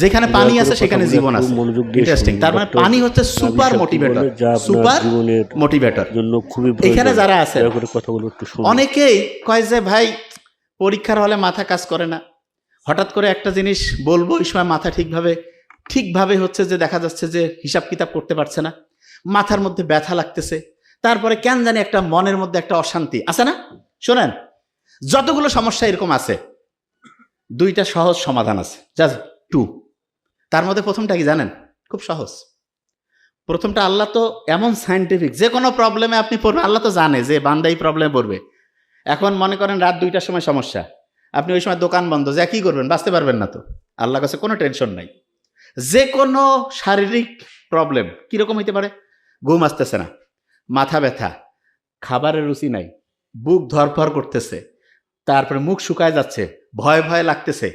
যেখানে পানি আছে সেখানে জীবন আছে। ইন্টারেস্টিং। তার মানে পানি হচ্ছে সুপার মোটিভেটর, সুপার মোটিভেটর জন্য খুবই এখানে প্রয়োজন। যারা আছে দয়া করে কথাগুলো একটু শুনুন। অনেকেই কয় যে ভাই পরীক্ষার হলে মাথা কাজ করে না, হঠাৎ করে একটা জিনিস বলবো এই সময় মাথা ঠিকভাবে হচ্ছে যে দেখা যাচ্ছে যে হিসাব কিতাব করতে পারছে না, মাথার মধ্যে ব্যথা লাগতেছে, তারপরে কেন জানি একটা মনের মধ্যে একটা অশান্তি আছে না। শোনেন, যতগুলো সমস্যা এরকম আছে দুইটা সহজ সমাধান আছে, জাস্ট টু। তার মধ্যে প্রথমটা কি জানেন? খুব সহজ। প্রথমটা, আল্লাহ তো এমন সায়েন্টিফিক, যে কোনো প্রবলেমে আপনি পড়বেন, আল্লাহ তো জানে যে বান্দা এই প্রবলেমে পড়বে। এখন মনে করেন রাত 2টার সময় সমস্যা, আপনি ওই সময় দোকান বন্ধ, যা কি করবেন? বাঁচতে পারবেন না তো। আল্লাহর কাছে কোনো টেনশন নাই। যে কোনো শারীরিক প্রবলেম কীরকম হইতে পারে? ঘুম আসতেছে না, মাথা ব্যথা, খাবারের রুচি নাই, বুক ধরফর করতেছে, তারপরে মুখ শুকায় যাচ্ছে, ভয় ভয় লাগতেছে,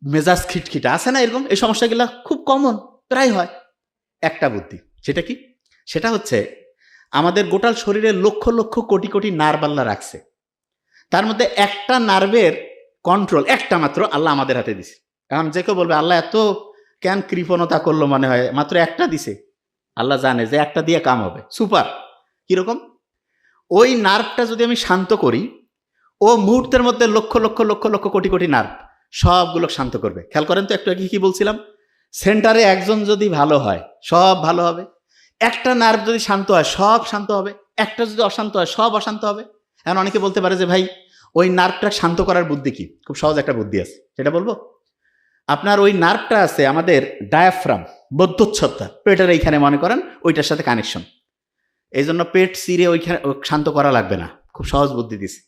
মেজাজ খিটখিটা, আছে না এরকম? এই সমস্যাগুলো খুব কমন, প্রায় হয়। একটা বুদ্ধি, সেটা কি? সেটা হচ্ছে আমাদের গোটাল শরীরে লক্ষ লক্ষ কোটি কোটি নার্ভ আল্লাহ রাখছে, তার মধ্যে একটা নার্ভের কন্ট্রোল একটা মাত্র আল্লাহ আমাদের হাতে দিছে। এখন যে কেউ বলবে আল্লাহ এত কেন কৃপণতা করলো, মনে হয় মাত্র একটা দিছে। আল্লাহ জানে যে একটা দিয়ে কাম হবে, সুপার। কিরকম? ওই নার্ভটা যদি আমি শান্ত করি, ও মুহূর্তের মধ্যে লক্ষ লক্ষ লক্ষ লক্ষ কোটি কোটি নার্ভ সবগুলো শান্ত করবে। খেয়াল করেন তো, একটু আগে কি বলছিলাম? সেন্টারে একজন যদি ভালো হয় সব ভালো হবে, একটা নার্ভ যদি শান্ত হয় সব শান্ত হবে, একটা যদি অশান্ত হয় সব অশান্ত হবে। এখন অনেকে বলতে পারে যে ভাই ওই নার্ভটা শান্ত করার বুদ্ধি কি? খুব সহজ একটা বুদ্ধি আছে, সেটা বলবো। আপনার ওই নার্ভটা আছে আমাদের ডায়াফ্রাম, বদ্ধচ্ছদটা পেটের এইখানে, মনে করেন ওইটার সাথে কানেকশন। এই জন্য পেট চিরে ওইখানে শান্ত করা লাগবে না, খুব সহজ বুদ্ধি দিছে।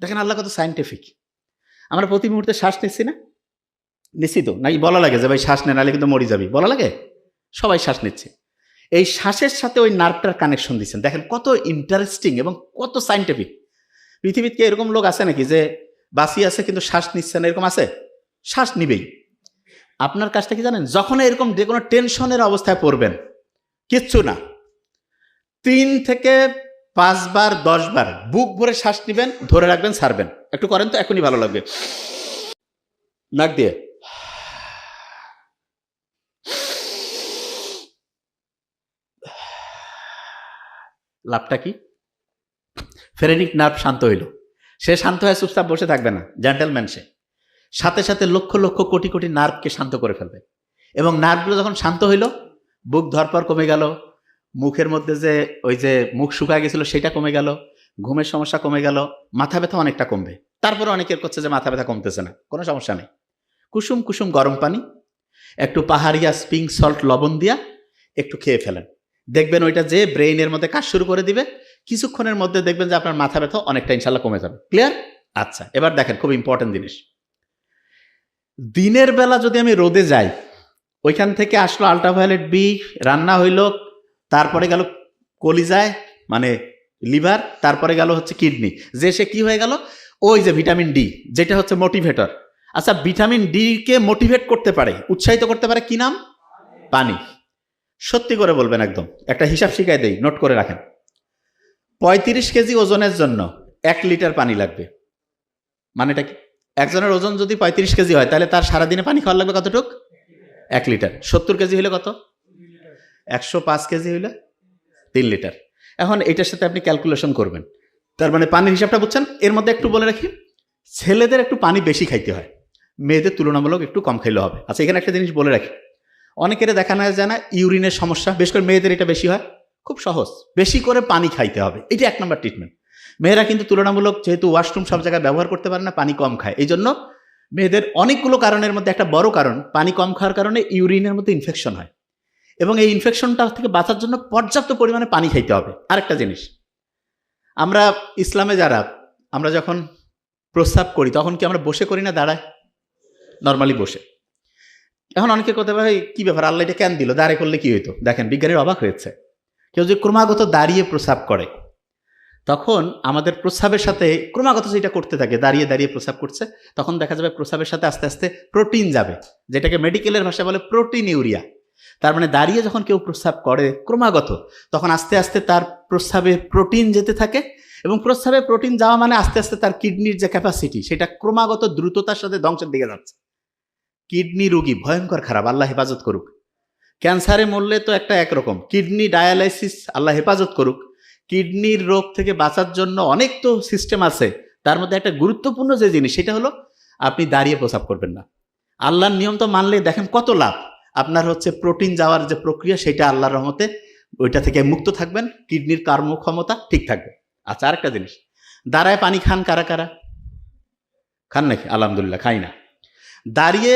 দেখেন আল্লাহ কত সায়েন্টিফিক। আমরা প্রতি মুহূর্তে শ্বাস নিচ্ছি না? নিচ্ছি তো, নাকি বলা লাগে যে ভাই শ্বাস নেন নাহলে কিন্তু মরে যাবি, বলা লাগে? সবাই শ্বাস নিচ্ছে। এই শ্বাসের সাথে ওই নার্ভটার কানেকশন দিচ্ছেন। দেখেন কত ইন্টারেস্টিং এবং কত সায়েন্টিফিক। পৃথিবীতে এরকম লোক আছে নাকি যে বাঁচি আছে কিন্তু শ্বাস নিচ্ছে না? এরকম আছে? শ্বাস নিবেই। আপনার কাজটা কি জানেন? যখন এরকম যে কোনো টেনশনের অবস্থায় পড়বেন, কিচ্ছু না, 3 থেকে 5 বার 10 বার বুক ভরে শ্বাস নিবেন, ধরে রাখবেন, ছাড়বেন। একটু করেন তো, এখনই ভালো লাগবে। নাক দিয়ে, লাভটা কি? ফেরেনিক নার্ভ শান্ত হইল। সে শান্ত হয়ে চুপচাপ বসে থাকবে না, জেন্টেলম্যান সে। সাথে সাথে লক্ষ লক্ষ কোটি কোটি নার্ভকে শান্ত করে ফেলবে। এবং নার্ভগুলো যখন শান্ত হইল, বুক ধরপর কমে গেল, মুখের মধ্যে যে ওই যে মুখ শুকায় গেছিল সেটা কমে গেল, ঘুমের সমস্যা কমে গেল, মাথা ব্যথা অনেকটা কমবে। তারপরে অনেকের করছে যে মাথা ব্যথা কমতেছে না, কোনো সমস্যা নেই। কুসুম কুসুম গরম পানি, একটু পাহাড়িয়া স্প্রিং সল্ট লবণ দিয়া একটু খেয়ে ফেলেন, দেখবেন ওইটা যে ব্রেইনের মধ্যে কাজ শুরু করে দিবে। কিছুক্ষণের মধ্যে দেখবেন যে আপনার মাথা ব্যথা অনেকটা ইনশাল্লাহ কমে যাবে। ক্লিয়ার? আচ্ছা, এবার দেখেন খুব ইম্পর্টেন্ট জিনিস। দিনের বেলা যদি আমি রোদে যাই, ওইখান থেকে আসলো আল্ট্রাভায়োলেট বি, রান্না হইল, তারপরে গেল কলিজায় মানে লিভার, তারপরে গেল হচ্ছে কিডনি, যে সে কি হয়ে গেল? ওই যে ভিটামিন ডি, যেটা হচ্ছে মোটিভেটর। আচ্ছা, ভিটামিন ডি কে মোটিভেট করতে পারে, উৎসাহিত করতে পারে, কি নাম? পানি। সত্যি করে বলবেন, একদম একটা হিসাব শিখাই দেই, নোট করে রাখেন। 35 কেজি ওজনের জন্য 1 লিটার পানি লাগবে। মানেটা কি? একজনের ওজন যদি 35 কেজি হয়, তাহলে তার সারাদিনে পানি খাওয়া লাগবে কতটুক? 1 লিটার। 70 কেজি হইলে কত? 105 কেজি হইলে 3 লিটার। এখন এটার সাথে আপনি ক্যালকুলেশন করবেন, তার মানে পানির হিসাবটা বুঝছেন। এর মধ্যে একটু বলে রাখি, ছেলেদের একটু পানি বেশি খাইতে হয়, মেয়েদের তুলনামূলক একটু কম খাইলে হবে। আচ্ছা, এখানে একটা জিনিস বলে রাখি, অনেকের দেখা না যায় না, ইউরিনের সমস্যা, বেশ করে মেয়েদের এটা বেশি হয়। খুব সহজ, বেশি করে পানি খাইতে হবে, এটা 1 নম্বর ট্রিটমেন্ট। মেয়েরা কিন্তু তুলনামূলক, যেহেতু ওয়াশরুম সব জায়গায় ব্যবহার করতে পারে না, পানি কম খায়। এই জন্য মেয়েদের অনেকগুলো কারণের মধ্যে একটা বড় কারণ, পানি কম খাওয়ার কারণে ইউরিনের মধ্যে ইনফেকশন হয়, এবং এই ইনফেকশনটা থেকে বাঁচার জন্য পর্যাপ্ত পরিমাণে পানি খাইতে হবে। আরেকটা জিনিস, আমরা ইসলামে যারা, আমরা যখন প্রস্রাব করি তখন কি আমরা বসে করি না দাঁড়ায়? নর্মালি বসে। এখন অনেকে কথা ভাই কি ব্যাপার, আল্লাহ এটা কেন দিল, দাঁড়িয়ে করলে কি হইতো? দেখেন বিজ্ঞানীর অবাক হয়েছে, কেউ যে ক্রমাগত দাঁড়িয়ে প্রস্রাব করে, তখন আমাদের প্রস্রাবের সাথে ক্রমাগত যেটা করতে থাকে, দাঁড়িয়ে দাঁড়িয়ে প্রস্রাব করছে, তখন দেখা যাবে প্রস্রাবের সাথে আস্তে আস্তে প্রোটিন যাবে, যেটাকে মেডিকেলের ভাষায় বলে প্রোটিন ইউরিয়া। তার মানে দাঁড়িয়ে যখন কেউ প্রস্রাব করে ক্রমাগত, তখন আস্তে আস্তে তার প্রস্রাবে প্রোটিন যেতে থাকে, এবং প্রস্রাবে প্রোটিন যাওয়া মানে আস্তে আস্তে তার কিডনির যে ক্যাপাসিটি, সেটা ক্রমাগত দ্রুততার সাথে ধ্বংসের দিকে যাচ্ছে। কিডনি রোগী ভয়ঙ্কর খারাপ, আল্লাহ হেফাজত করুক। ক্যান্সারে মরলে তো একটা একরকম, কিডনি ডায়ালাইসিস আল্লাহ হেফাজত করুক। কিডনির রোগ থেকে বাঁচার জন্য অনেক তো সিস্টেম আছে, তার মধ্যে একটা গুরুত্বপূর্ণ যে জিনিস সেটা হলো আপনি দাঁড়িয়ে প্রস্রাব করবেন না। আল্লাহর নিয়ম তো মানলে দেখেন কত লাভ। আপনার হচ্ছে প্রোটিন যাওয়ার যে প্রক্রিয়া সেটা আল্লাহর রহমতে ওইটা থেকে মুক্ত থাকবেন, কিডনির কর্মক্ষমতা ঠিক থাকবে। আচ্ছা, আরেকটা জিনিস, দাঁড়ায় পানি খান কারা কারা? খান নাকি? আলহামদুলিল্লাহ, খাই না। দাঁড়িয়ে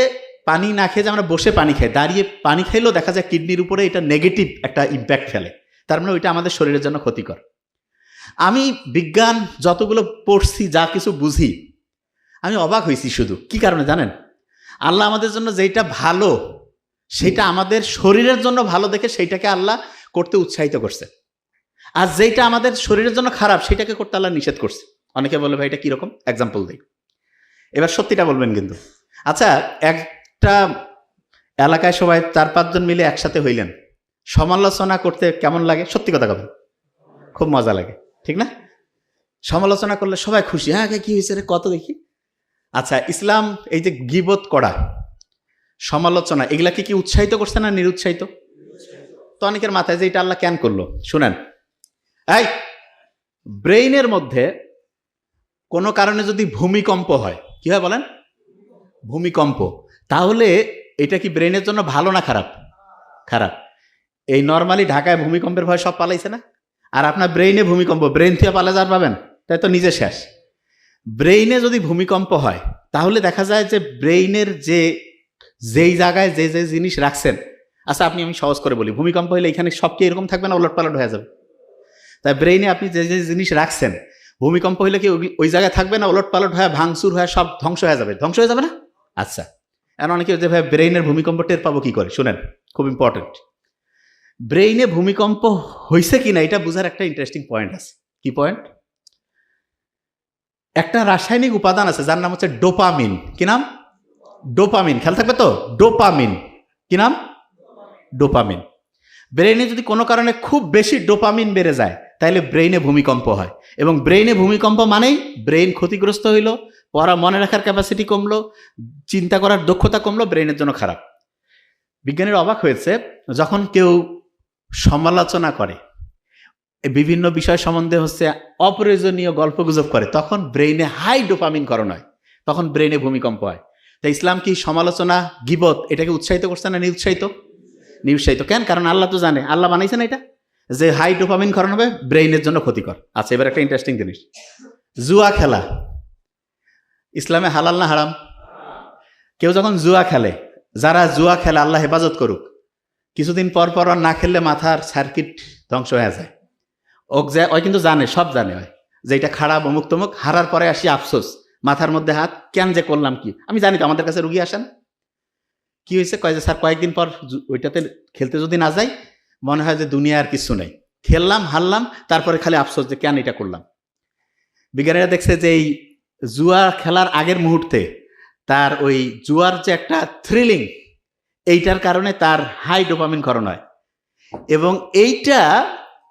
পানি না খেয়ে যে আমরা বসে পানি খাই, দাঁড়িয়ে পানি খাইলেও দেখা যায় কিডনির উপরে এটা নেগেটিভ একটা ইম্প্যাক্ট ফেলে, তার মানে ওইটা আমাদের শরীরের জন্য ক্ষতিকর। আমি বিজ্ঞান যতগুলো পড়ছি, যা কিছু বুঝি, আমি অবাক হয়েছি। শুধু কি কারণে জানেন? আল্লাহ আমাদের জন্য যেটা ভালো সেটা আমাদের শরীরের জন্য ভালো দেখে সেইটাকে আল্লাহ করতে উৎসাহিত করছে, আর যেটা আমাদের শরীরের জন্য খারাপ সেটাকে করতে আল্লাহ নিষেধ করছে। অনেকে বলে ভাই এটা কিরকম, এক্সাম্পল দিই। এবার সত্যিটা বলবেন কিন্তু। আচ্ছা, একটা এলাকায় সবাই 4-5 জন মিলে একসাথে হইলেন, সমালোচনা করতে কেমন লাগে? সত্যি কথা বলেন, খুব মজা লাগে, ঠিক না? সমালোচনা করলে সবাই খুশি, হ্যাঁ কি হয়েছে রে, কত দেখি। আচ্ছা, ইসলাম এই যে গীবত করা, সমালোচনা, এগুলাকে কি উৎসাহিত করছে না নিরুৎসাহিত? তো অনেকের মাথায় যে এটা আল্লাহ কেন করলো, শুনেন। এই ব্রেইনের মধ্যে কোনো কারণে যদি ভূমিকম্প হয়, কি হয় বলেন? ভূমিকম্প। তাহলে এটা কি ব্রেইনের জন্য ভালো না খারাপ? খারাপ। এই নর্মালি ঢাকায় ভূমিকম্পের ভয় সব পালাইছে না, আর আপনার ব্রেইনে ভূমিকম্প, ব্রেইন থেকে পালা যার পাবেন, তাই তো নিজে শেষ। ব্রেইনে যদি ভূমিকম্প হয় তাহলে দেখা যায় যে ব্রেইনের যেই জায়গায় যে যে জিনিস রাখছেন, আচ্ছা আপনি, আমি সহজ করে বলি, ভূমিকম্প হলে এখানে সব কি এরকম থাকবে না, ওলটপালট হয়ে যাবে? তাই ব্রেইনে আপনি যে যে জিনিস রাখছেন, ভূমিকম্প হলে কি ওই জায়গায় থাকবে না, ওলটপালট হয়ে ভাঙচুর হয়ে সব ধ্বংস হয়ে যাবে? ধ্বংস হয়ে যাবে না? আচ্ছা, এখন অনেকে যে ভাই ব্রেইনের ভূমিকম্প টের পাবো কি করে, শুনেন, খুব ইম্পর্টেন্ট। ব্রেইনে ভূমিকম্প হয়েছে কিনা এটা বোঝার একটা ইন্টারেস্টিং পয়েন্ট আছে। কি পয়েন্ট? একটা রাসায়নিক উপাদান আছে যার নাম হচ্ছে ডোপামিন। কি নাম? ডোপামিন। খেয়াল থাকবে তো, ডোপামিন। কি নাম? ডোপামিন। ব্রেইনে যদি কোনো কারণে খুব বেশি ডোপামিন বেড়ে যায় তাহলে ব্রেইনে ভূমিকম্প হয়, এবং ব্রেইনে ভূমিকম্প মানেই ব্রেইন ক্ষতিগ্রস্ত হইল, পড়া মনে রাখার ক্যাপাসিটি কমলো, চিন্তা করার দক্ষতা কমলো, ব্রেইনের জন্য খারাপ। বিজ্ঞানীরা অবাক হয়েছে, যখন কেউ সমালোচনা করে, বিভিন্ন বিষয় সম্বন্ধে হচ্ছে অপ্রয়োজনীয় গল্পগুজব করে, তখন ব্রেইনে হাই ডোপামিন করণ হয়, তখন ব্রেইনে ভূমিকম্প হয়। তাই ইসলাম কি সমালোচনা, গীবত এটাকে উৎসাহিত করছে না নিরুৎসাহিত? নিরুৎসাহিত। কেন? কারণ আল্লাহ তো জানে, আল্লাহ বানাইছে না এটা, যে হাই ডোপামিন করণ হবে, ব্রেইনের জন্য ক্ষতিকর। আচ্ছা, এবার একটা ইন্টারেস্টিং জিনিস, জুয়া খেলা ইসলামে হালাল না হারাম? কেউ যখন জুয়া খেলে, যারা জুয়া খেলে আল্লাহ হেফাজত করুক, কিছুদিন পর পর না খেললে মাথার সার্কিট ধ্বংস হয়ে যায়। ওই কিন্তু জানে, সব জানে হয় যে এটা খারাপ, অমুক তমুক। হারার পরে আসি আফসোস, মাথার মধ্যে হাত, কেন যে করলাম, কি আমি জানি তো। আমাদের কাছে রুগী আসেন, কি হয়েছে, কয় যে স্যার কয়েকদিন পর ওইটাতে খেলতে যদি না যাই মনে হয় যে দুনিয়া আর কিছু নেই, খেললাম হারলাম, তারপরে খালি আফসোস যে কেন এটা করলাম। বিজ্ঞানীরা দেখছে যে এই জুয়া খেলার আগের মুহূর্তে তার ওই জুয়ার যে একটা থ্রিলিং, এইটার কারণে তার হাই ডোপামিন ক্ষরণ হয়, এবং এইটা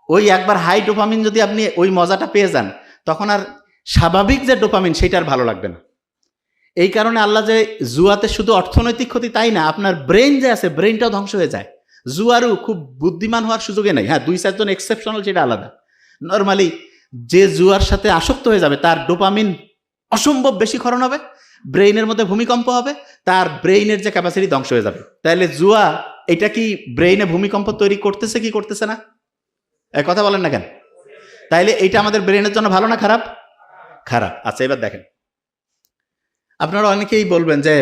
ওই একবার হাই ডোপামিন যদি আপনি ওই মজাটা পেয়ে যান, তখন আর স্বাভাবিক যে ডোপামিন সেটা আর ভালো লাগবে না। এই কারণে আল্লাহ যে জুয়াতে শুধু অর্থনৈতিক ক্ষতি তাই না, আপনার ব্রেন যে আছে, ব্রেনটাও ধ্বংস হয়ে যায়। জুয়ারও খুব বুদ্ধিমান হওয়ার সুযোগে নেই। হ্যাঁ, 2-4 জন এক্সেপশনাল, সেটা আলাদা। নর্মালি যে জুয়ার সাথে আসক্ত হয়ে যাবে তার ডোপামিন অসম্ভব বেশি ক্ষরণ হবে, ব্রেইনের মধ্যে ভূমিকম্প হবে, তার ব্রেইনের যে ক্যাপাসিটি ধ্বংস হয়ে যাবে। তাহলে জুয়া এটা কি ব্রেইনে ভূমিকম্প তৈরি করতেছে কি করতেছে না? কথা বলেন না কেন? তাইলে এইটা আমাদের ব্রেইনের জন্য ভালো না খারাপ? খারাপ। আচ্ছা, এবার দেখেন, আপনারা অনেকেই বলবেন যে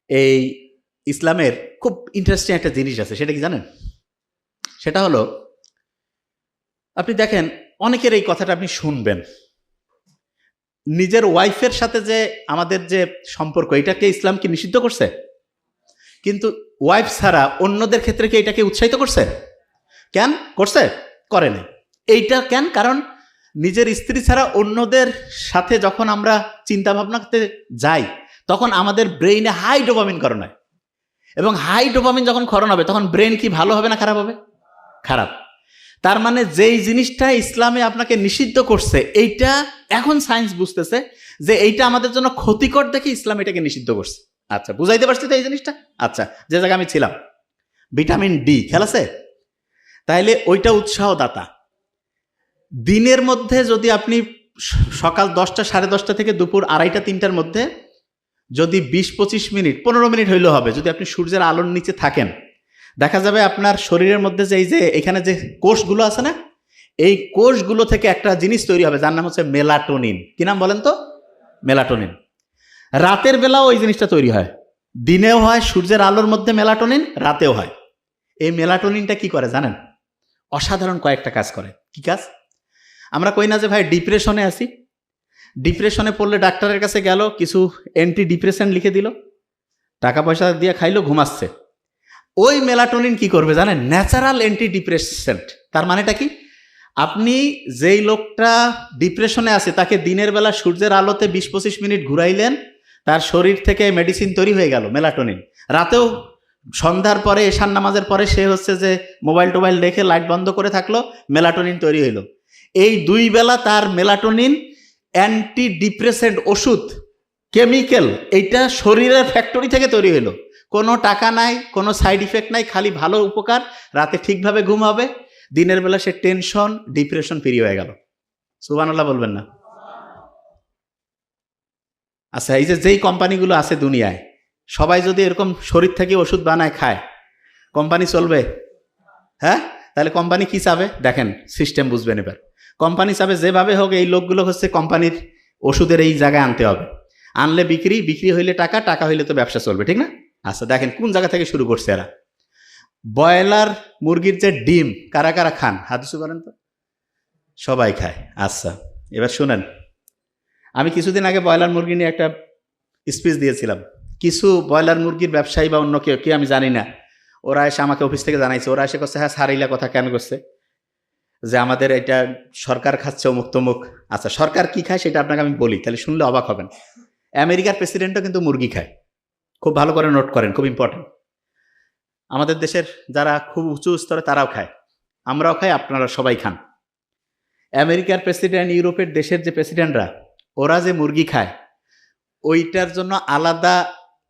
এই ইসলামের খুব ইন্টারেস্টিং একটা জিনিস আছে, সেটা কি জানেন? সেটা হলো, আপনি দেখেন অনেকের এই কথাটা আপনি শুনবেন, নিজের ওয়াইফের সাথে যে আমাদের যে সম্পর্ক, এটাকে ইসলাম কি নিষিদ্ধ করছে? কিন্তু ওয়াইফ ছাড়া অন্যদের ক্ষেত্রে কি এটাকে উৎসাহিত করছে? কেন করছে? করে নাই। এইটা কেন? কারণ নিজের স্ত্রী ছাড়া অন্যদের সাথে যখন আমরা চিন্তা ভাবনা করতে যাই, তখন আমাদের ব্রেইনে হাই ডোপামিন ক্ষরণ হয়, এবং হাই ডোপামিন যখন ক্ষরণ হবে তখন ব্রেন কি ভালো হবে না খারাপ হবে? খারাপ। তার মানে যেই জিনিসটা ইসলামে আপনাকে নিষিদ্ধ করছে, এইটা এখন সায়েন্স বুঝতেছে যে এইটা আমাদের জন্য ক্ষতিকর দেখে ইসলাম এটাকে নিষিদ্ধ করছে। আচ্ছা, বুঝাইতে পারছি তো এই জিনিসটা? আচ্ছা, যে জায়গায় আমি ছিলাম, ভিটামিন ডি খেয়াল আছে? তাইলে ওইটা উৎসাহদাতা। দিনের মধ্যে যদি আপনি সকাল 10টা 10:30 থেকে দুপুর 2:30 3টার মধ্যে যদি 20-25 মিনিট 15 মিনিট হইলেও হবে, যদি আপনি সূর্যের আলোর নিচে থাকেন, দেখা যাবে আপনার শরীরের মধ্যে যে এই যে এখানে যে কোষগুলো আছে না, এই কোষগুলো থেকে একটা জিনিস তৈরি হবে যার নাম হচ্ছে মেলাটোনিন। কি নাম বলেন তো? মেলাটোনিন। রাতের বেলাও ওই জিনিসটা তৈরি হয়, দিনেও হয় সূর্যের আলোর মধ্যে মেলাটোনিন, রাতেও হয়। এই মেলাটোনিনটা কি করে জানেন? অসাধারণ কয়েকটা কাজ করে। কি কাজ? আমরা কই না যে ভাই ডিপ্রেশনে আছি, ডিপ্রেশনে পড়লে ডাক্তারের কাছে গেল, কিছু অ্যান্টি ডিপ্রেশন লিখে দিল, টাকা পয়সা দিয়ে খাইলো, ঘুমাচ্ছে। ওই মেলাটোনিন কি করবে জানেন? Natural anti depressant. তার মানেটা কি? আপনি যেই লোকটা ডিপ্রেশনে আছে তাকে দিনের বেলা সূর্যের আলোতে 20-25 মিনিট ঘুরাইলেন, তার শরীর থেকে মেডিসিন তৈরি হয়ে গেল মেলাটোনিন। রাতেও সন্ধ্যার পরে এশার নামাজের পরে সে হচ্ছে যে মোবাইল টোবাইল দেখে লাইট বন্ধ করে থাকলো, মেলাটোনিন তৈরি হইল। এই 2 বেলা তার মেলাটোনিন অ্যান্টি ডিপ্রেসেন্ট ওষুধ, কেমিক্যাল, এইটা শরীরের ফ্যাক্টরি থেকে তৈরি হইলো। কোনো টাকা নাই, কোনো সাইড ইফেক্ট নাই, খালি ভালো উপকার। রাতে ঠিকভাবে ঘুম হবে, দিনের বেলা সে টেনশন ডিপ্রেশন ফ্রি হয়ে গেল। সুবহানাল্লাহ বলবেন না? আচ্ছা, এই যে যেই কোম্পানিগুলো আছে দুনিয়ায়, সবাই যদি এরকম শরীর থেকে ওষুধ বানায় খায়, কোম্পানি চলবে? হ্যাঁ? তাহলে কোম্পানি কি চাবে দেখেন, সিস্টেম বুঝবেন এবার। কোম্পানি চাবে যেভাবে হোক এই লোকগুলো হচ্ছে কোম্পানির ওষুধের এই জায়গায় আনতে হবে, আনলে বিক্রি, বিক্রি হইলে টাকা, টাকা হইলে তো ব্যবসা চলবে, ঠিক না? আচ্ছা দেখেন কোন জায়গা থেকে শুরু করছে এরা। ব্রয়লার মুরগির যে ডিম কারা কারা খান? হাত উঁচু করেন তো। সবাই খায়। আচ্ছা, এবার শুনেন, আমি কিছুদিন আগে ব্রয়লার মুরগি নিয়ে একটা স্পিচ দিয়েছিলাম। কিছু ব্রয়লার মুরগির ব্যবসায়ী বা অন্য কেউ, কি আমি জানি না, ওরা এসে আমাকে অফিস থেকে জানাইছে, ওরা এসে করছে হ্যাঁ সারিলা কথা কেন করছে, যে আমাদের এটা সরকার খাচ্ছে অমুক তমুক। আচ্ছা, সরকার কি খায় সেটা আপনাকে আমি বলি, তাহলে শুনলে অবাক হবেন। আমেরিকার প্রেসিডেন্টও কিন্তু মুরগি খায়। খুব ভালো করে নোট করেন, খুব ইম্পর্টেন্ট। আমাদের দেশের যারা খুব উঁচু স্তরে তারাও খায়, আমরাও খাই, আপনারা সবাই খান। আমেরিকার প্রেসিডেন্ট, ইউরোপের দেশের যে প্রেসিডেন্টরা, ওরা যে মুরগি খায়, ওইটার জন্য আলাদা,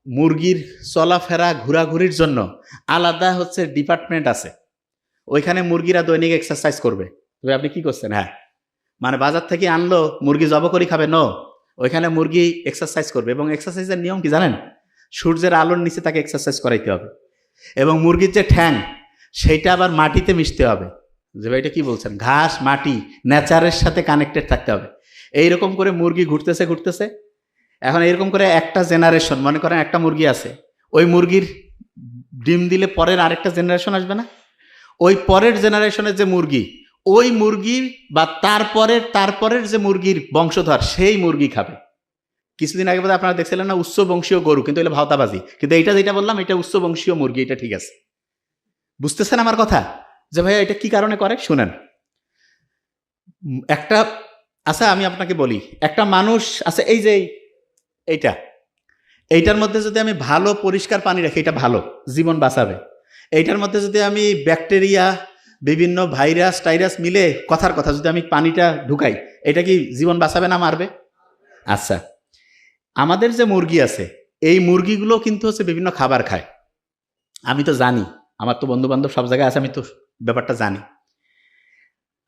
মুরগির চলাফেরা ঘোরাঘুরির জন্য আলাদা হচ্ছে ডিপার্টমেন্ট আছে। ওইখানে মুরগিরা দৈনিক এক্সারসাইজ করবে। তবে আপনি কি করছেন? হ্যাঁ, মানে বাজার থেকে আনলো মুরগি জব করি খাবে? নো, ওইখানে মুরগি এক্সারসাইজ করবে। এবং এক্সারসাইজের নিয়ম কি জানেন? সূর্যের আলোর নিচে তাকে এক্সারসাইজ করাইতে হবে। এবং মুরগির যে ঠ্যাং, সেইটা আবার মাটিতে মিশতে হবে। যে ভাই এটা কি বলছেন? ঘাস, মাটি, নেচারের সাথে কানেক্টেড থাকতে হবে। এইরকম করে মুরগি ঘুরতেছে ঘুরতেছে। এখন এরকম করে একটা জেনারেশন, মনে করেন একটা মুরগি আছে, ওই মুরগির ডিম দিলে পরের আরেকটা জেনারেশন আসবে না? ওই পরের জেনারেশনের যে মুরগি, ওই মুরগির বা তারপরের যে মুরগির বংশধর, সেই মুরগি খাবে। কিছুদিন আগে বোধহয় আপনারা দেখছিলেন না উচ্চ বংশীয় গরু, কিন্তু এটা ভাওতাবাজি। কিন্তু এইটা যেটা বললাম, এটা উচ্চ বংশীয় মুরগি, এটা ঠিক আছে। বুঝতেছেন আমার কথা? যে ভাইয়া এটা কি কারণে করে শুনেন। একটা, আচ্ছা আমি আপনাকে বলি, একটা মানুষ আছে, এই যে এইটার মধ্যে যদি আমি ভালো পরিষ্কার পানি রাখি, এটা ভালো, জীবন বাঁচাবে। এইটার মধ্যে যদি আমি ব্যাকটেরিয়া, বিভিন্ন ভাইরাস টাইরাস মিলে, কথার কথা, যদি আমি পানিটা ঢুকাই, এটা কি জীবন বাঁচাবে না মারবে? আচ্ছা, আমাদের যে মুরগি আছে, এই মুরগিগুলো কিন্তু হচ্ছে বিভিন্ন খাবার খায়। আমি তো জানি, আমার তো বন্ধু বান্ধব সব জায়গায় আছে, আমি তো ব্যাপারটা জানি।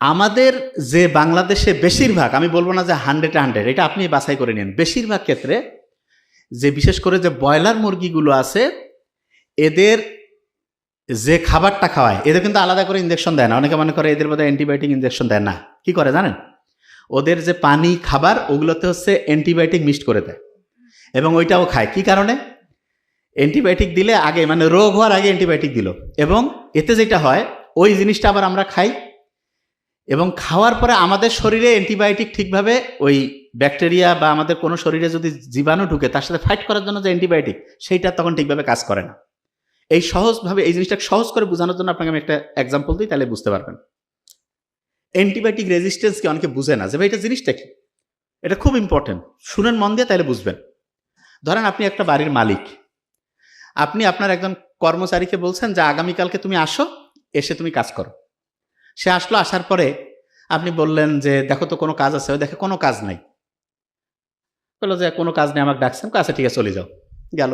আমাদের যে বাংলাদেশে বেশিরভাগ, আমি বলবো না যে 100, এটা আপনি বাছাই করে নিন, বেশিরভাগ ক্ষেত্রে যে বিশেষ করে যে ব্রয়লার মুরগিগুলো আছে, এদের যে খাবারটা খাওয়ায়, এদের কিন্তু আলাদা করে ইঞ্জেকশন দেয় না। অনেকে মনে করে এদের মধ্যে অ্যান্টিবায়োটিক ইঞ্জেকশন দেয় না। কি করে জানেন? ওদের যে পানি, খাবার, ওগুলোতে হচ্ছে অ্যান্টিবায়োটিক মিক্সড করে দেয়, এবং ওইটাও খায়। কি কারণে? অ্যান্টিবায়োটিক দিলে আগে, মানে রোগ হওয়ার আগে অ্যান্টিবায়োটিক দিল, এবং এতে যেটা হয়, ওই জিনিসটা আবার আমরা খাই, এবং খাওয়ার পরে আমাদের শরীরে অ্যান্টিবায়োটিক ঠিকভাবে, ওই ব্যাকটেরিয়া বা আমাদের কোনো শরীরে যদি জীবাণু ঢুকে, তার সাথে ফাইট করার জন্য যে অ্যান্টিবায়োটিক, সেইটা তখন ঠিকভাবে কাজ করে না। এই সহজভাবে, এই জিনিসটাকে সহজ করে বোঝানোর জন্য আপনাকে আমি একটা এক্সাম্পল দিই, তাহলে বুঝতে পারবেন। অ্যান্টিবায়োটিক রেজিস্ট্যান্স কি অনেকে বুঝে না, যে ভাই এটা জিনিসটা কি। এটা খুব ইম্পর্টেন্ট, শুনেন মন দিয়ে, তাহলে বুঝবেন। ধরেন আপনি একটা বাড়ির মালিক, আপনি আপনার একজন কর্মচারীকে বলছেন যে আগামীকালকে তুমি আসো, এসে তুমি কাজ করো। সে আসলো, আসার পরে আপনি বললেন যে দেখো তো কোনো কাজ আছে, দেখে কোনো কাজ নাই। বললো যে কোনো কাজ নেই, আমাকে ডাকছেন, আচ্ছা ঠিক আছে চলে যাও। গেল,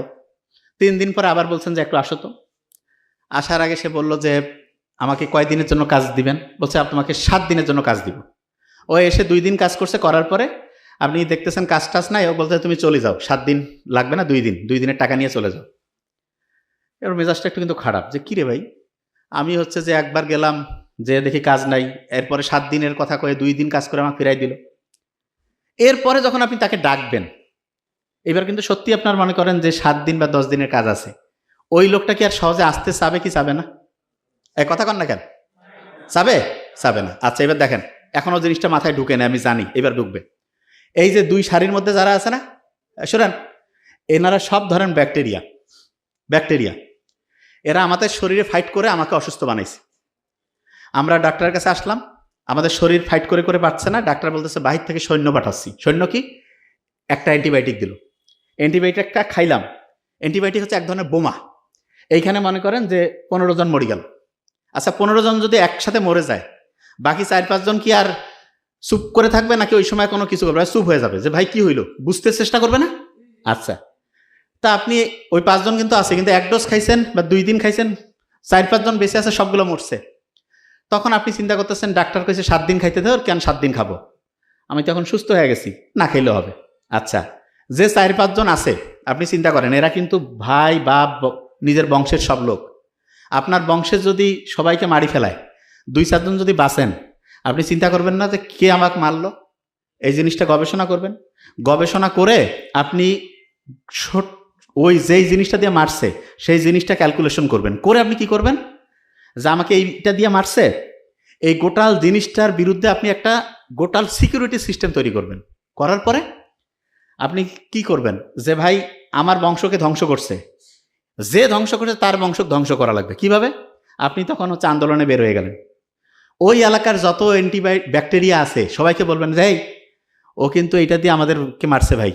3 দিন পরে আবার বলছেন যে একটু আসো তো। আসার আগে সে বলল যে আমাকে কয়দিনের জন্য কাজ দিবেন? বলছে আপনাকে 7 দিনের জন্য কাজ দিব। ও এসে 2 দিন কাজ করছে, করার পরে আপনি দেখতেছেন কাজ টাজ নাই, ও বলতে তুমি চলে যাও, 7 দিন লাগবে না, 2 দিন, 2 দিনের টাকা নিয়ে চলে যাও। এর মেজাজটা একটু কিন্তু খারাপ যে কিরে ভাই, আমি হচ্ছে যে একবার গেলাম, যে দেখি কাজ নাই, এরপরে 7 দিনের কথা কয়ে 2 দিন কাজ করে আমাকে ফিরাই দিল। এরপরে যখন আপনি তাকে ডাকবেন, এবার কিন্তু সত্যি আপনার মনে করেন যে 7 দিন বা 10 দিনের কাজ আছে, ওই লোকটা কি আর সহজে আসতে চাবে কি চাবে না? এই কথা কন না কেন? চাবে? চাবে না। আচ্ছা এবার দেখেন, এখনো জিনিসটা মাথায় ঢুকে না, আমি জানি এবার ঢুকবে। এই যে 2 সারির মধ্যে যারা আছে না, শোনেন, এনারা সব ধরেন ব্যাকটেরিয়া, এরা আমাদের শরীরে ফাইট করে আমাকে অসুস্থ বানাইছে। আমরা ডাক্তারের কাছে আসলাম, আমাদের শরীর ফাইট করে করে পারছে না, ডাক্তার বলতেছে বাহির থেকে সৈন্য পাঠাচ্ছি। সৈন্য কি? একটা অ্যান্টিবায়োটিক দিল, অ্যান্টিবায়োটিকটা খাইলাম। অ্যান্টিবায়োটিক হচ্ছে এক ধরনের বোমা। এইখানে মনে করেন যে 15 জন মরে গেল। আচ্ছা 15 জন যদি একসাথে মরে যায়, বাকি 4-5 জন কি আর চুপ করে থাকবে নাকি ওই সময় কোনো কিছু করবে? চুপ হয়ে যাবে যে ভাই কি হইলো, বুঝতে চেষ্টা করবে না? আচ্ছা, তা আপনি ওই 5 জন কিন্তু আছে, কিন্তু 1 ডোজ খাইছেন বা 2 দিন খাইছেন, 4-5 জন বেঁচে আছে, সবগুলো মরছে। তখন আপনি চিন্তা করতেছেন ডাক্তার কইছে 7 দিন খাইতে দেওয়ার, কেন 7 দিন খাবো, আমি তখন সুস্থ হয়ে গেছি, না খাইলেও হবে। আচ্ছা, যে 4-5 জন আছে আপনি চিন্তা করেন, এরা কিন্তু ভাই বাপ নিজের বংশের সব লোক। আপনার বংশের যদি সবাইকে মারি ফেলায়, 2-4 জন যদি বাঁচেন, আপনি চিন্তা করবেন না যে কে আমাকে মারলো? এই জিনিসটা গবেষণা করবেন। গবেষণা করে আপনি ওই যেই জিনিসটা দিয়ে মারছে সেই জিনিসটা ক্যালকুলেশন করবেন, করে আপনি কি করবেন, যে আমাকে এইটা দিয়ে মারছে, এই গোটাল জিনিসটার বিরুদ্ধে আপনি একটা গোটাল সিকিউরিটি সিস্টেম তৈরি করবেন। করার পরে আপনি কি করবেন, যে ভাই আমার বংশকে ধ্বংস করছে, যে ধ্বংস করছে তার বংশ ধ্বংস করা লাগবে। কিভাবে? আপনি তখন হচ্ছে আন্দোলনে বের হয়ে গেলেন। ওই এলাকার যত ব্যাকটেরিয়া আছে সবাইকে বলবেন যে ও কিন্তু এটা দিয়ে আমাদেরকে মারছে ভাই,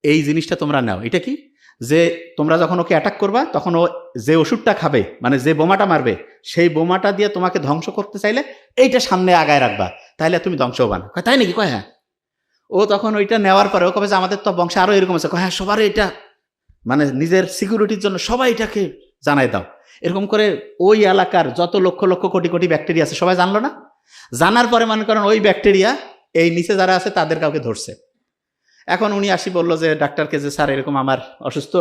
এই জিনিসটা তোমরা নাও। এটা কি, যে তোমরা যখন ওকে অ্যাটাক করবা তখন ও যে ওষুধটা খাবে, মানে যে বোমাটা মারবে, সেই বোমাটা দিয়ে তোমাকে ধ্বংস করতে চাইলে এইটা সামনে আগায় রাখবা, তাহলে তুমি ধ্বংস হবা না। তাই নাকি? কয় হ্যাঁ। ও তখন ওইটা নেওয়ার পরে ও কবে যে আমাদের তো বংশে আরো এরকম আছে, হ্যাঁ সবারই এটা, মানে নিজের সিকিউরিটির জন্য সবাই এটাকে জানাই দাও। এরকম করে ওই এলাকার যত লক্ষ লক্ষ কোটি কোটি ব্যাকটেরিয়া আছে সবাই জানলো না। জানার পরে মনে করেন ওই ব্যাকটেরিয়া এই নিচে যারা আছে তাদের কাউকে ধরছে। এখন উনি আসি বললো যে ডাক্তারকে যে স্যার এরকম আমার অসুস্থ,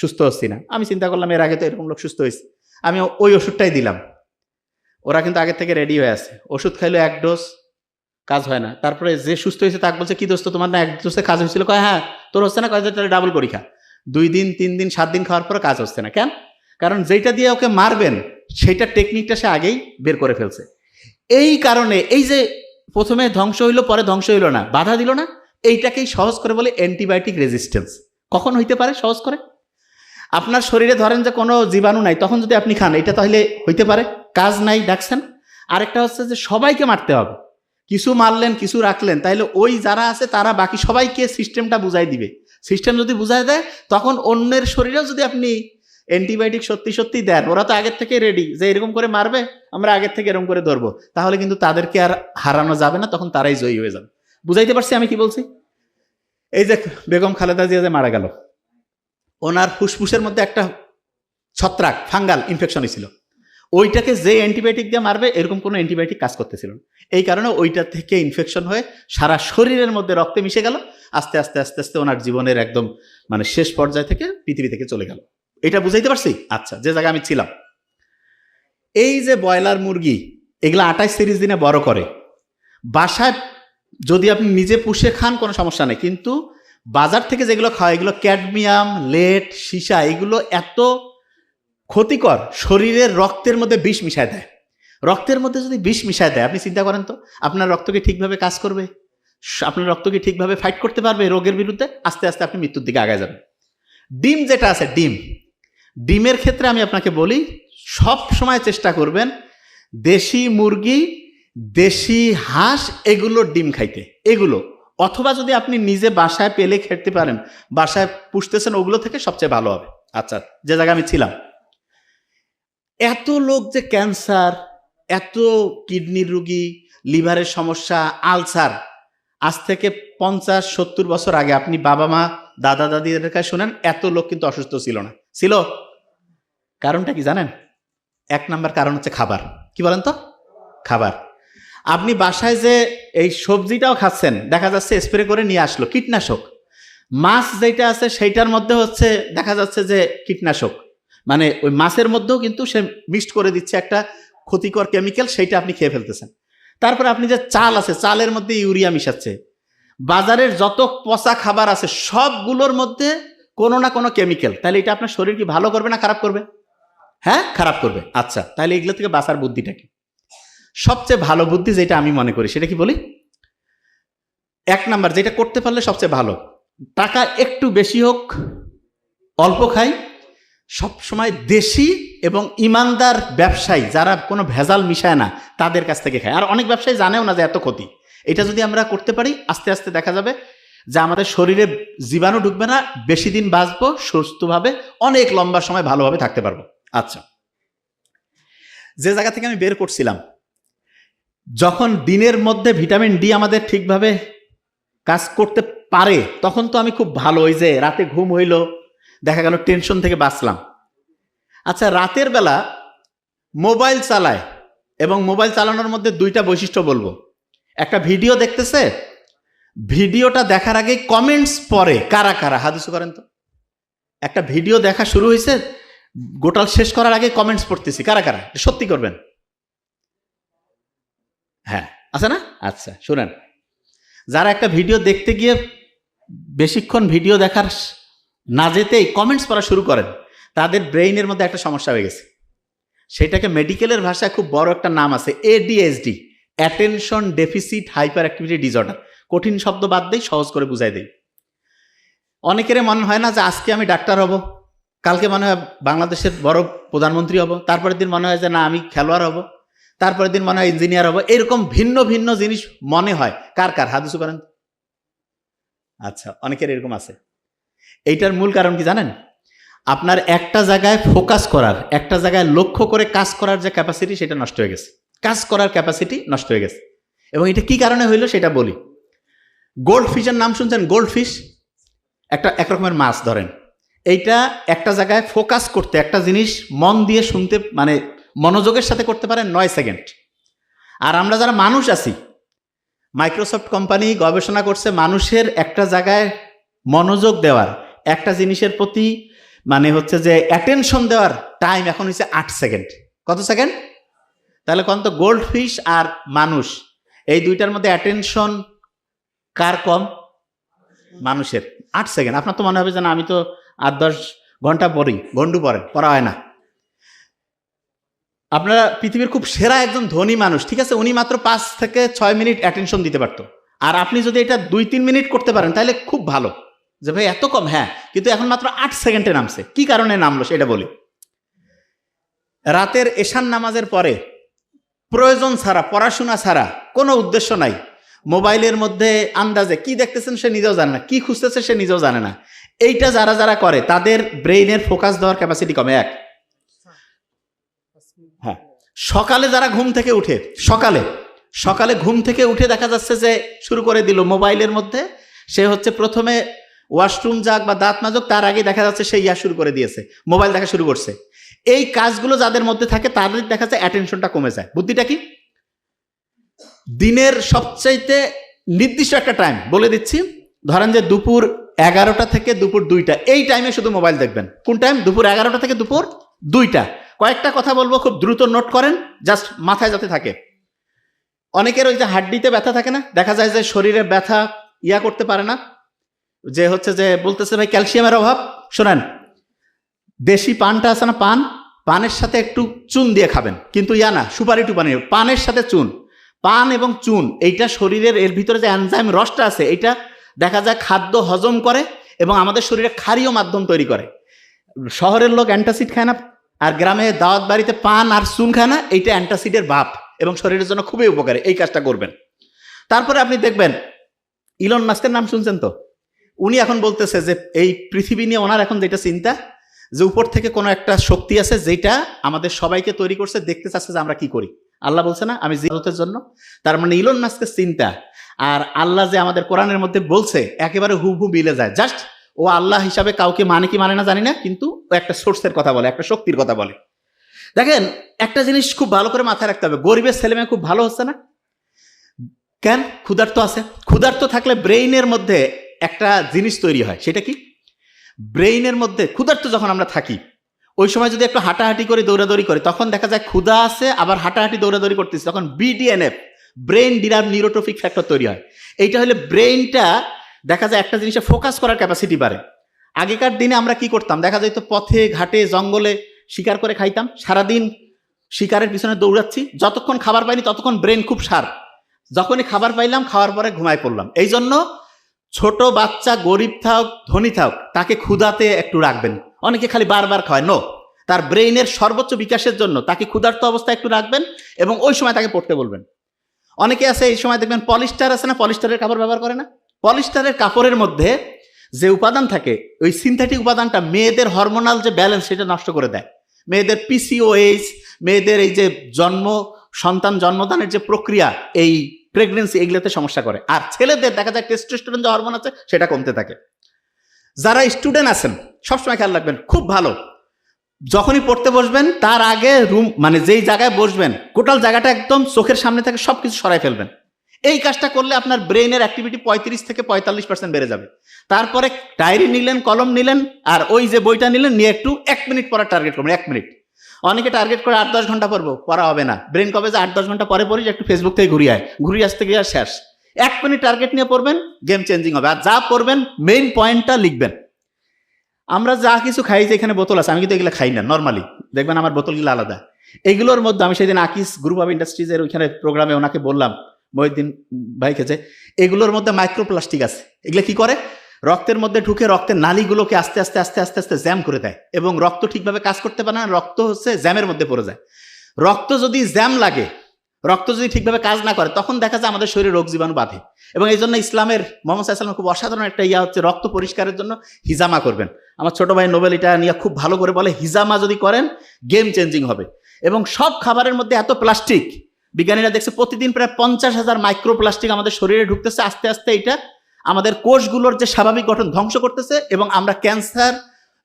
সুস্থ হচ্ছি না। আমি চিন্তা করলাম এর আগে তো এরকম লোক সুস্থ হয়েছে, আমি ওই ওষুধটাই দিলাম। ওরা কিন্তু আগের থেকে রেডি হয়ে আছে, ওষুধ খাইলো 1 ডোজ, কাজ হয় না। তারপরে যে সুস্থ হয়েছে তাকে বলছে কি দোস্ত তোমার না 1 ডোজে কাজ হয়েছিল? কয় হ্যাঁ। তোর হচ্ছে না? কয় তাহলে ডাবল করি খা। 2 দিন 3 দিন 7 দিন খাওয়ার পরে কাজ হচ্ছে না। কেন? কারণ যেটা দিয়ে ওকে মারবেন সেইটা টেকনিকটা সে আগেই বের করে ফেলছে। এই কারণে এই যে প্রথমে ধ্বংস হইলো পরে ধ্বংস হইলো না, বাধা দিল না, এইটাকেই সহজ করে বলে অ্যান্টিবায়োটিক রেজিস্ট্যান্স। কখন হইতে পারে সহজ করে? আপনার শরীরে ধরেন যে কোনো জীবাণু নাই, তখন যদি আপনি খান, এটা তাহলে হইতে পারে। কাজ নাই, ডাকছেন। আরেকটা হচ্ছে যে সবাইকে মারতে হবে, কিছু মারলেন কিছু রাখলেন, তাইলে ওই যারা আছে তারা বাকি সবাইকে সিস্টেমটা বুঝাই দিবে। সিস্টেম যদি বুঝাই দেয় তখন অন্যের শরীরেও যদি আপনি অ্যান্টিবায়োটিক সত্যি সত্যি দেন, ওরা তো আগের থেকে রেডি যে এরকম করে মারবে, আমরা আগের থেকে এরকম করে ধরবো, তাহলে কিন্তু তাদেরকে আর হারানো যাবে না, তখন তারাই জয়ী হয়ে যাবে। বুঝাইতে পারছি আমি কি বলছি? এই যে বেগম খালেদা জিয়া যে মারা গেল, ওনার ফুসফুসের মধ্যে একটা ছত্রাক ফাঙ্গাল ইনফেকশন হয়েছিল, ওইটাকে যে অ্যান্টিবায়োটিক দিয়ে মারবে এরকম কোনো অ্যান্টিবায়োটিক কাজ করতেছিল না। এই কারণে ওইটা থেকে ইনফেকশন হয়ে সারা শরীরের মধ্যে রক্তে মিশে গেল, আস্তে আস্তে আস্তে আস্তে ওনার জীবনের একদম মানে শেষ পর্যায় থেকে পৃথিবী থেকে চলে গেল। এটা বুঝাইতে পারছি? আচ্ছা, যে জায়গায় আমি ছিলাম, এই যে ব্রয়লার মুরগি এগুলো 28-30 দিনে বড় করে, বাসায় যদি আপনি নিজে পুষে খান কোনো সমস্যা নেই, কিন্তু বাজার থেকে যেগুলো খাওয়া এগুলো ক্যাডমিয়াম, লেড, সীসা, এগুলো এত ক্ষতিকর, শরীরের রক্তের মধ্যে বিষ মিশায় দেয়। রক্তের মধ্যে যদি বিষ মিশায় দেয়, আপনি চিন্তা করেন তো আপনার রক্ত কি ঠিকভাবে কাজ করবে? আপনার রক্ত কি ঠিকভাবে ফাইট করতে পারবে রোগের বিরুদ্ধে? আস্তে আস্তে আপনি মৃত্যুর দিকে আগায় যাবেন। ডিম যেটা আছে, ডিমের ক্ষেত্রে আমি আপনাকে বলি, সব সময় চেষ্টা করবেন দেশি মুরগি, দেশি হাঁস, এগুলোর ডিম খাইতে, এগুলো। অথবা যদি আপনি নিজে বাসায় পেলে খেতে পারেন, বাসায় পুষতেছেন, ওগুলো থেকে সবচেয়ে ভালো হবে। আচ্ছা, যে জায়গায় আমি ছিলাম, এত লোক যে ক্যান্সার, এত কিডনির রুগী, লিভারের সমস্যা, আলসার, আজ থেকে 50-70 বছর আগে আপনি বাবা মা দাদা দাদিদের কাছে শোনেন, এত লোক কিন্তু অসুস্থ ছিল না। ছিল? কারণটা কি জানেন? 1 নাম্বার কারণ হচ্ছে খাবার। কি বলেন তো? খাবার। আপনি বাসায় যে এই সবজিটাও খাচ্ছেন, দেখা যাচ্ছে স্প্রে করে নিয়ে আসলো কীটনাশক। মাছ যেটা আছে সেইটার মধ্যে হচ্ছে দেখা যাচ্ছে যে কীটনাশক, মানে ওই মাছের মধ্যেও কিন্তু সে মিক্সড করে দিচ্ছে একটা ক্ষতিকর কেমিক্যাল, সেইটা আপনি খেয়ে ফেলতেছেন। তারপরে আপনি যে চাল আছে, চালের মধ্যে ইউরিয়া মিশাচ্ছে। বাজারের যত পচা খাবার আছে সবগুলোর মধ্যে কোনো না কোনো কেমিক্যাল। তাহলে এটা আপনার শরীর কি ভালো করবে না খারাপ করবে? হ্যাঁ, খারাপ করবে। আচ্ছা, তাহলে এগুলো থেকে বাঁচার বুদ্ধিটা কি? সবচেয়ে ভালো বুদ্ধি যেটা আমি মনে করি সেটা কি বলি? 1 নাম্বার যেটা করতে পারলে সবচেয়ে ভালো, টাকা একটু বেশি হোক, অল্প খাই, সবসময় দেশি এবং ইমানদার ব্যবসায়ী যারা কোনো ভেজাল মিশায় না তাদের কাছ থেকে খায়। আর অনেক ব্যবসায়ী জানেও না যে এত ক্ষতি। এটা যদি আমরা করতে পারি, আস্তে আস্তে দেখা যাবে যে আমাদের শরীরে জীবাণু ঢুকবে না, বেশি দিন বাঁচবো সুস্থভাবে, অনেক লম্বা সময় ভালোভাবে থাকতে পারবো। আচ্ছা, যে জায়গা থেকে আমি বের করছিলাম, যখন দিনের মধ্যে ভিটামিন ডি আমাদের ঠিকভাবে কাজ করতে পারে তখন তো আমি খুব ভালো, ওই যে রাতে ঘুম হইল, দেখা গেল টেনশন থেকে বাঁচলাম। আচ্ছা, রাতের বেলা মোবাইল চালায় এবং মোবাইল চালানোর মধ্যে 2টা বৈশিষ্ট্য বলবো। একটা ভিডিও দেখতেছে, ভিডিওটা দেখার আগে কমেন্টস পড়ে। কারা কারা হাত উঁচু করেন তো? একটা ভিডিও দেখা শুরু হয়েছে, গোটাল শেষ করার আগে কমেন্টস পড়তেছি। কারা কারা সত্যি করবেন? হ্যাঁ, আছে না? আচ্ছা, শুনেন, যারা একটা ভিডিও দেখতে গিয়ে বেশিক্ষণ ভিডিও দেখার না যেতেই কমেন্টস পড়া শুরু করেন, তাদের ব্রেইনের মধ্যে একটা সমস্যা হয়ে গেছে। সেটাকে মেডিকেলের ভাষায় খুব বড় একটা নাম আছে, ADHD, attention deficit hyper activity disorder. কঠিন শব্দ বাদ দেই, সহজ করে বুঝাই দেই। অনেকের মনে হয় না যে আজকে আমি ডাক্তার হব, কালকে মনে হয় বাংলাদেশের বড় প্রধানমন্ত্রী হব, তারপরের দিন মনে হয় যে না আমি খেলোয়াড় হব, তারপরের দিন মনে হয় ইঞ্জিনিয়ার হব। এরকম ভিন্ন ভিন্ন জিনিস মনে হয়। কার কার হাত উঁচু করেন? আচ্ছা, অনেকের এরকম আছে। এইটার মূল কারণ কি জানেন? আপনার একটা জায়গায় ফোকাস করার, একটা জায়গায় লক্ষ্য করে কাজ করার যে ক্যাপাসিটি, সেটা নষ্ট হয়ে গেছে। কাজ করার ক্যাপাসিটি নষ্ট হয়ে গেছে। এবং এটা কি কারণে হইলো সেটা বলি। গোল্ড ফিশের নাম শুনছেন? গোল্ড ফিশ একটা একরকমের মাছ ধরেন। এইটা একটা জায়গায় ফোকাস করতে, একটা জিনিস মন দিয়ে শুনতে, মানে মনোযোগের সাথে করতে পারেন 9 সেকেন্ড। আর আমরা যারা মানুষ আছি, মাইক্রোসফট কোম্পানি গবেষণা করছে মানুষের একটা জায়গায় মনোযোগ দেওয়ার, একটা জিনিসের প্রতি মানে হচ্ছে যে অ্যাটেনশন দেওয়ার টাইম এখন হচ্ছে 8 সেকেন্ড। কত সেকেন্ড? তাহলে কোন তো গোল্ড ফিশ আর মানুষ, এই দুইটার মধ্যে অ্যাটেনশন কার কম? মানুষের। 8 সেকেন্ড। আপনার তো মনে হবে যে না আমি তো 8-10 ঘন্টা পড়ি, ঘন্টু পড়া হয় না। আপনারা পৃথিবীর খুব সেরা একজন ধনী মানুষ, ঠিক আছে, উনি মাত্র 5 থেকে 6 মিনিট অ্যাটেনশন দিতে পারতো। আর আপনি যদি এটা 2-3 মিনিট করতে পারেন তাহলে খুব ভালো। যে ভাই এত কম, হ্যাঁ, কিন্তু এখন মাত্র 8 সেকেন্ডে নামছে। কি কারণে নামলো সেটা বলি। রাতের এশার নামাজের পরে প্রয়োজন ছাড়া, পড়াশোনা ছাড়া, কোনো উদ্দেশ্য নাই, মোবাইলের মধ্যে আন্দাজে কি দেখতেছেন সে নিজেও জানে না, কি খুঁজতেছে সে নিজেও জানে না। এইটা যারা যারা করে তাদের ব্রেইনের ফোকাস দেওয়ার ক্যাপাসিটি কমে। এক, হ্যাঁ, সকালে যারা ঘুম থেকে উঠে, সকালে ঘুম থেকে উঠে দেখা যাচ্ছে যে শুরু করে দিল মোবাইলের মধ্যে, সে হচ্ছে প্রথমে ওয়াশরুম যাক বা দাঁত মাজুক, তার আগে দেখা যাচ্ছে সে শুরু করে দিয়েছে, মোবাইল দেখা শুরু করছে। এই কাজগুলো যাদের মধ্যে থাকে তাদের দেখা যায় অ্যাটেনশনটা কমে যায়। বুদ্ধিটা কি? দিনের সবচাইতে নির্দিষ্ট একটা টাইম বলে দিচ্ছি, ধরেন যে দুপুর 11টা থেকে দুপুর 2টা, এই টাইমে শুধু মোবাইল দেখবেন। কোন টাইম? দুপুর 11টা থেকে দুপুর 2টা। কয়েকটা কথা বলবো, খুব দ্রুত নোট করেন, জাস্ট মাথায় যাতে থাকে। অনেকের ওই যে হাড্ডিতে ব্যথা থাকে না, দেখা যায় যে শরীরে ব্যথা করতে পারে না, যে হচ্ছে যে বলতেছে ভাই ক্যালসিয়ামের অভাব। শোনেন, দেশি পানটা আছে না, পানের সাথে একটু চুন দিয়ে খাবেন, কিন্তু না সুপারি টুপানি, পানের সাথে চুন। পান এবং চুন এইটা শরীরের, এর ভিতরে যে এনজাইম রসটা আছে, এইটা দেখা যায় খাদ্য হজম করে এবং আমাদের শরীরে ক্ষারীয় মাধ্যম তৈরি করে। শহরের লোক অ্যান্টাসিড খায় না, আর গ্রামে দাওয়াত বাড়িতে পান আর চুন খায় না, এইটা অ্যান্টাসিডের ভাব এবং শরীরের জন্য খুবই উপকারী। এই কাজটা করবেন। তারপরে আপনি দেখবেন ইলন মাস্কের নাম শুনছেন তো, উনি এখন বলতেছে যে এই পৃথিবী নিয়ে ওনার এখন যেটা চিন্তা, যে উপর থেকে কোনো একটা শক্তি আছে যেটা আমাদের সবাইকে তৈরি করছে, দেখতে চাচ্ছে যে আমরা কি করি। আল্লাহ বলছে না আমি জিহাদের জন্য, তার মানে ইলন মাস্কের চিন্তা আর আল্লাহ যে আমাদের কোরআনের মধ্যে বলছে একেবারে হুবহু মিলে যায়। জাস্ট ও আল্লাহ হিসাবে কাউকে মানে কি মানে না জানি না, কিন্তু ও একটা সোর্সের কথা বলে, একটা শক্তির কথা বলে। দেখেন, একটা জিনিস খুব ভালো করে মাথায় রাখতে হবে, গরিবের ছেলেমেয়ে খুব ভালো হচ্ছে না কেন? ক্ষুধার্ত আছে। ক্ষুধার্ত থাকলে ব্রেইনের মধ্যে একটা জিনিস তৈরি হয়, সেটা কি? ব্রেইনের মধ্যে ক্ষুধার্ত যখন আমরা থাকি, ওই সময় যদি একটু হাঁটাহাঁটি করে দৌড়াদৌড়ি করে, তখন দেখা যায় ক্ষুধা আছে, আবার হাঁটাহাঁটি দৌড়াদৌড়ি করতেছি, তখন BDNF, brain derived neurotrophic factor তৈরি হয়। এইটা হলে ব্রেইনটা দেখা যায় একটা জিনিসে ফোকাস করার ক্যাপাসিটি বাড়ে। আগেকার দিনে আমরা কি করতাম, দেখা যায় তো পথে ঘাটে জঙ্গলে শিকার করে খাইতাম, সারাদিন শিকারের পিছনে দৌড়াচ্ছি, যতক্ষণ খাবার পাইনি ততক্ষণ ব্রেন খুব শার্প, যখনই খাবার পাইলাম খাওয়ার পরে ঘুমায় পড়লাম। এই জন্য ছোট বাচ্চা গরিব থাক ধনী থাক, তাকে ক্ষুধাতে একটু রাখবেন। অনেকে খালি বারবার খায়, নো, তার ব্রেইনের সর্বোচ্চ বিকাশের জন্য তাকে ক্ষুধার্ত অবস্থায় একটু রাখবেন এবং ওই সময় তাকে পড়তে বলবেন। অনেকে আছে এই সময় দেখবেন পলিস্টার আছে না, পলিস্টারের কাপড় ব্যবহার করে না, পলিস্টারের কাপড়ের মধ্যে যে উপাদান থাকে, ওই সিনথেটিক উপাদানটা মেয়েদের হরমোনাল যে ব্যালেন্স সেটা নষ্ট করে দেয়। মেয়েদের PCOS, মেয়েদের এই যে সন্তান জন্মদানের যে প্রক্রিয়া, এই প্রেগনেন্সি, এগুলোতে সমস্যা করে। আর ছেলেদের দেখা যায় টেস্টোস্টেরন যে হরমোন আছে সেটা কমতে থাকে। যারা স্টুডেন্ট আছেন সবসময় খেয়াল রাখবেন, খুব ভালো, যখনই পড়তে বসবেন তার আগে রুম মানে যেই জায়গায় বসবেন টোটাল জায়গাটা একদম চোখের সামনে থেকে সবকিছু সরাই ফেলবেন। এই কাজটা করলে আপনার ব্রেইনের অ্যাক্টিভিটি 35 থেকে 45% বেড়ে যাবে। তারপরে ডায়েরি নিলেন, কলম নিলেন, আর ওই যে বইটা নিলেন, নিয়ে একটু 1 মিনিট পড়ার টার্গেট করবেন। 1 মিনিট। অনেকে টার্গেট করে 8-10 ঘন্টা পড়বো, পড়া হবে না। ব্রেন কবে যে 8-10 ঘন্টা পরে পড়ি, একটু ফেসবুক থেকে ঘুরিয়ে আসতে গিয়ে শেষ। 1 মিনিট টার্গেট নিয়ে পড়বেন, গেম চেঞ্জিং হবে। আর যা পড়বেন মেইন পয়েন্টটা লিখবেন। আমরা যা কিছু খাই, যে এখানে বোতল আছে, আমি কিন্তু এগুলো খাই না নর্মালি, দেখবেন আমার বোতলগুলো আলাদা। এগুলোর মধ্যে আমি সেদিন আকিস গ্রুপ অফ ইন্ডাস্ট্রিজের ওইখানে প্রোগ্রামে ওনাকে বললাম, মহিউদ্দিন ভাইকে, যে এগুলোর মধ্যে মাইক্রোপ্লাস্টিক আছে। এগুলো কি করে? রক্তের মধ্যে ঢুকে রক্তের নালীগুলোকে আস্তে আস্তে আস্তে আস্তে আস্তে জ্যাম করে দেয় এবং রক্ত ঠিকভাবে কাজ করতে পারে না, রক্ত হচ্ছে জ্যামের মধ্যে পড়ে যায়। রক্ত যদি জ্যাম লাগে, রক্ত যদি ঠিকভাবে কাজ না করে, তখন দেখা যায় আমাদের শরীরে রোগ জীবাণু বাঁধে। এবং এই জন্য ইসলামের মোহাম্মদ সাল্লাল্লাহু আলাইহি ওয়াসাল্লাম খুব অসাধারণ একটা হচ্ছে, রক্ত পরিষ্কারের জন্য হিজামা করবেন। আমার ছোট ভাই নোবেল এটা নিয়ে খুব ভালো করে বলে, হিজামা যদি করেন গেম চেঞ্জিং হবে। এবং সব খাবারের মধ্যে এত প্লাস্টিক, বিজ্ঞানীরা দেখছে প্রতিদিন প্রায় 50,000 মাইক্রোপ্লাস্টিক আমাদের শরীরে ঢুকতেছে। আস্তে আস্তে এটা আমাদের কোষগুলোর যে স্বাভাবিক গঠন ধ্বংস করতেছে এবং আমরা ক্যান্সার,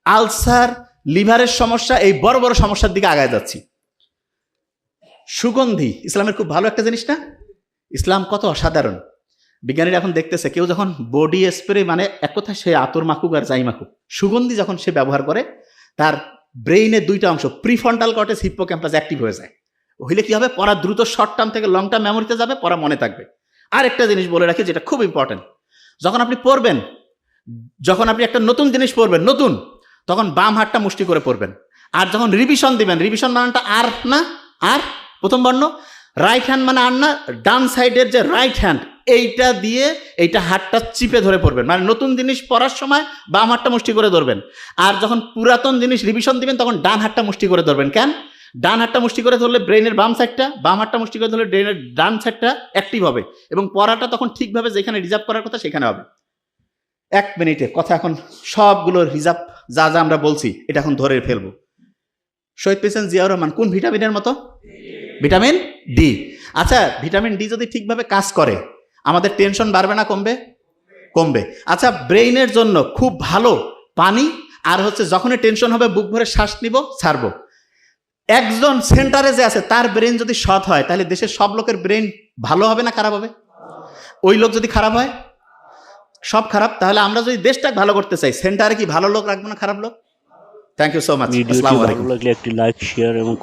আলসার, লিভারের সমস্যা, এই বড় বড় সমস্যার দিকে আগায় যাচ্ছি। সুগন্ধি ইসলামের খুব ভালো একটা জিনিস না? ইসলাম কত অসাধারণ। বিজ্ঞানীরা এখন দেখতেছে, কেউ যখন বডি স্প্রে, মানে এক কথা সে আতর মাখুক আর যাই মাখুক, সুগন্ধি যখন সে ব্যবহার করে, তার ব্রেইনের 2টা অংশ, প্রিফ্রন্টাল কর্টেক্স, হিপ্পোক্যাম্পাস অ্যাক্টিভ হয়ে যায়। হইলে কি হবে? পড়া দ্রুত শর্ট টার্ম থেকে লং টার্ম মেমোরিতে যাবে, পড়া মনে থাকবে। আর একটা জিনিস বলে রাখি, যেটা খুব ইম্পর্টেন্ট, যখন আপনি পড়বেন, যখন আপনি একটা নতুন জিনিস পড়বেন, নতুন, তখন বাম হাতটা মুষ্টি করে পড়বেন। আর যখন রিভিশন দিবেন, রিভিশন মানেটা আর না, আর প্রথম বর্ণ, রাইট হ্যান্ড মানে আর না, ডান সাইডের যে রাইট হ্যান্ড, এইটা দিয়ে এইটা হাতটা চিপে ধরে পড়বেন। মানে নতুন জিনিস পড়ার সময় বাম হাতটা মুষ্টি করে ধরবেন, আর যখন পুরাতন জিনিস রিভিশন দিবেন তখন ডান হাতটা মুষ্টি করে ধরবেন। কেন? ডান হাতটা মুষ্টি করে ধরলে ব্রেনের বাম সাইডটা, বাম হাতটা মুষ্টি করে ধরলে ব্রেনের ডান সাইডটা অ্যাক্টিভ হবে এবং পড়াটা তখন ঠিকভাবে যেখানে রিজার্ভ করার কথা সেখানে হবে। 1 মিনিটে কথা এখন সবগুলো রিজার্ভ যা যা আমরা বলছি এটা এখন ধরে ফেলবো। শহীদ প্রেসিডেন্ট জিয়াউর রহমান কোন ভিটামিনের মতো? Vitamin D. আচ্ছা, ভিটামিন ডি যদি ঠিকভাবে কাজ করে, আমাদের টেনশন বাড়বে না কমবে? কমবে। আচ্ছা, ব্রেইনের জন্য খুব ভালো পানি, আর হচ্ছে যখনই টেনশন হবে বুক ভরে শ্বাস নিব, ছাড়বো। একজন সেন্টারে যে আছে তার ব্রেন যদি সৎ হয়, তাহলে দেশের সব লোকের ব্রেন ভালো হবে না খারাপ হবে? ওই লোক যদি খারাপ হয়, সব খারাপ। তাহলে আমরা যদি দেশটাকে ভালো করতে চাই, সেন্টারে কি ভালো লোক রাখবো না খারাপ লোক? Thank you so much. আসসালামু আলাইকুম। ভিডিওটি ভালো লাগলে একটি লাইক, শেয়ার এবং